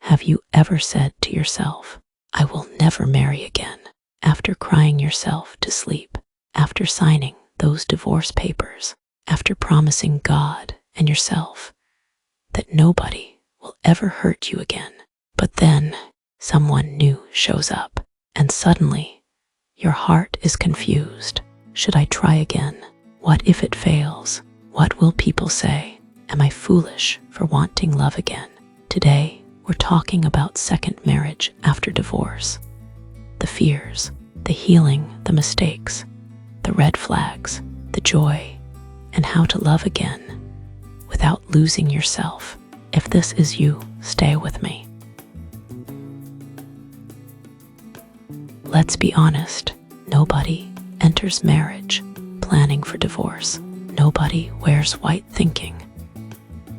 Have you ever said to yourself, I will never marry again, after crying yourself to sleep, after signing those divorce papers, after promising God and yourself that nobody will ever hurt you again? But then someone new shows up, and suddenly your heart is confused. Should I try again? What if it fails? What will people say? Am I foolish for wanting love again? Today, we're talking about second marriage after divorce. The fears, the healing, the mistakes, the red flags, the joy, and how to love again without losing yourself. If this is you, stay with me. Let's be honest, nobody enters marriage planning for divorce. Nobody wears white thinking,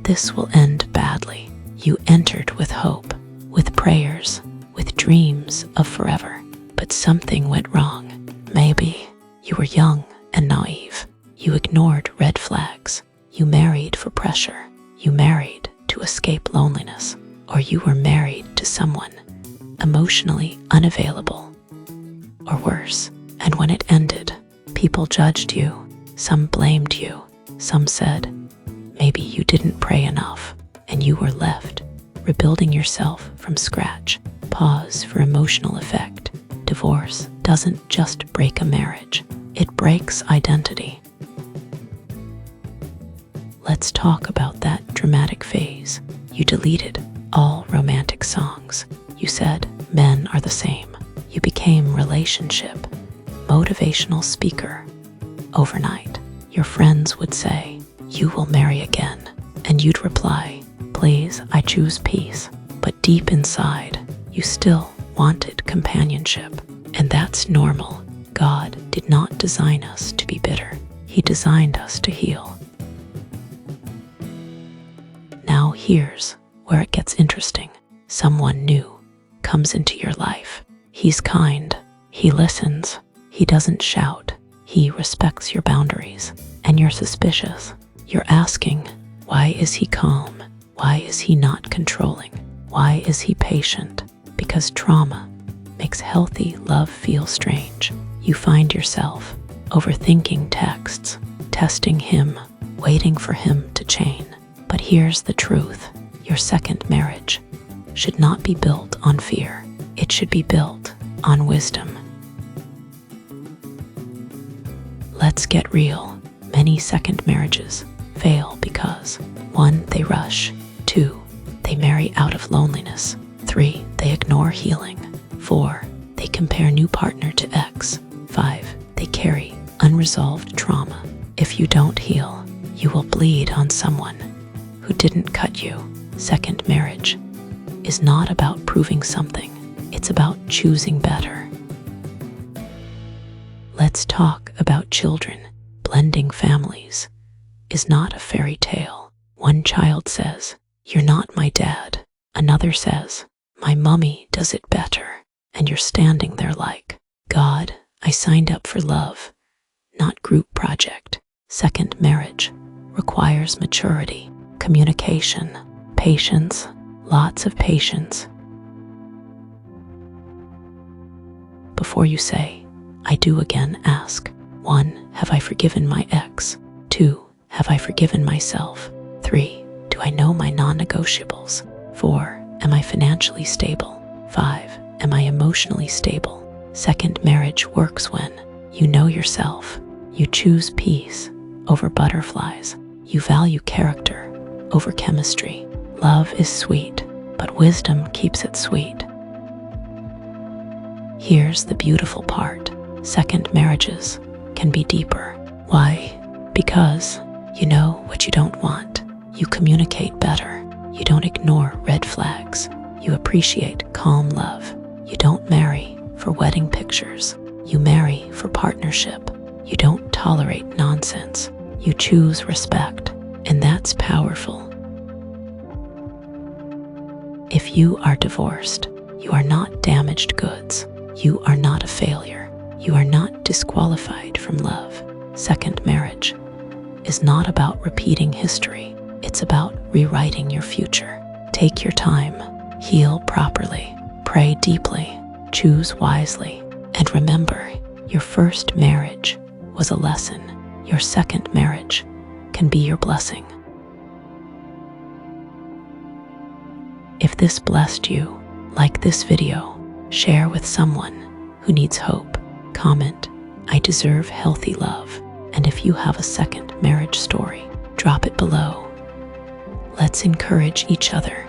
this will end badly. You entered with hope, with prayers, with dreams of forever. But something went wrong. Maybe you were young and naive. You ignored red flags. You married for pressure. You married to escape loneliness. Or you were married to someone emotionally unavailable. Or worse. And when it ended, people judged you. Some blamed you. Some said, maybe you didn't pray enough. And you were left rebuilding yourself from scratch. Pause for emotional effect. Divorce doesn't just break a marriage, it breaks identity. Let's talk about that dramatic phase. You deleted all romantic songs. You said men are the same. You became relationship motivational speaker. Overnight, your friends would say, you will marry again. And you'd reply, please, I choose peace. But deep inside, you still wanted companionship. And that's normal. God did not design us to be bitter. He designed us to heal. Now here's where it gets interesting. Someone new comes into your life. He's kind. He listens. He doesn't shout. He respects your boundaries. And you're suspicious. You're asking, why is he calm? Why is he not controlling? Why is he patient? Because trauma makes healthy love feel strange. You find yourself overthinking texts, testing him, waiting for him to change. But here's the truth. Your second marriage should not be built on fear. It should be built on wisdom. Let's get real. Many second marriages fail because 1. They rush. 2. They marry out of loneliness. 3. They ignore healing. 4. They compare new partner to ex. 5. They carry unresolved trauma. If you don't heal, you will bleed on someone who didn't cut you. Second marriage is not about proving something. It's about choosing better. Let's talk about children. Blending families is not a fairy tale. One child says, you're not my dad. Another says, my mommy does it better. And you're standing there like, God, I signed up for love, not group project. Second marriage requires maturity, communication, patience, lots of patience. Before you say, I do again, ask, 1. Have I forgiven my ex? 2. Have I forgiven myself? 3. Do I know my non-negotiables? 4. Am I financially stable? 5. Am I emotionally stable? Second marriage works when you know yourself. You choose peace over butterflies. You value character over chemistry. Love is sweet, but wisdom keeps it sweet. Here's the beautiful part. Second marriages can be deeper. Why? Because you know what you don't want. You communicate better. You don't ignore red flags. You appreciate calm love. You don't marry for wedding pictures. You marry for partnership. You don't tolerate nonsense. You choose respect, and that's powerful. If you are divorced, you are not damaged goods. You are not a failure. You are not disqualified from love. Second marriage is not about repeating history. It's about rewriting your future. Take your time, Heal properly, pray deeply, choose wisely, and remember, your first marriage was a lesson. Your second marriage can be your blessing. If this blessed you, like this video, share with someone who needs hope, comment, "I deserve healthy love," and if you have a second marriage story, drop it below. Let's encourage each other